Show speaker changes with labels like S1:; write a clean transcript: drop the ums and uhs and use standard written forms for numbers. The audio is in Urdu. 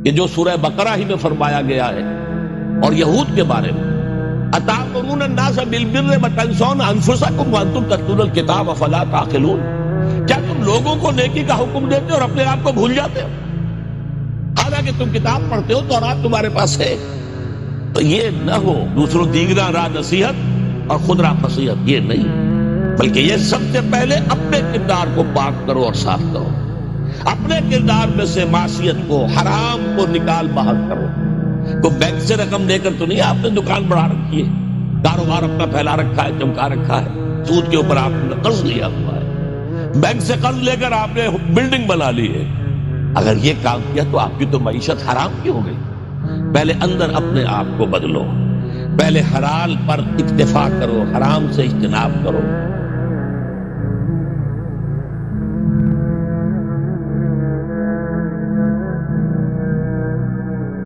S1: کہ جو سورہ بقرہ ہی میں فرمایا گیا ہے، اور یہود کے بارے میں اتأمرون الناس بالبر وتنسون انفسکم وانتم تتلون الکتاب افلا تعقلون، کیا تم لوگوں کو نیکی کا حکم دیتے اور اپنے آپ کو بھول جاتے ہو؟ حالانکہ تم کتاب پڑھتے ہو، تورات تمہارے پاس ہے۔ تو یہ نہ ہو دوسروں دیگرہ راہ نصیحت اور خود راہ فصیحت، یہ نہیں، بلکہ یہ سب سے پہلے اپنے کردار کو پاک کرو اور صاف کرو، اپنے کردار میں سے معصیت کو، حرام کو نکال باہر کرو۔ کوئی بینک سے رقم لے کر تو نہیں آپ نے دکان بڑھا رکھی ہے، کاروبار اپنا پھیلا رکھا ہے، چمکا رکھا ہے، سود کے اوپر آپ نے قرض لیا ہوا ہے، بینک سے قرض لے کر آپ نے بلڈنگ بنا لی ہے۔ اگر یہ کام کیا تو آپ کی تو معیشت حرام کی ہو گئی۔ پہلے اندر اپنے آپ کو بدلو، پہلے حلال پر اکتفا کرو، حرام سے اجتناب کرو۔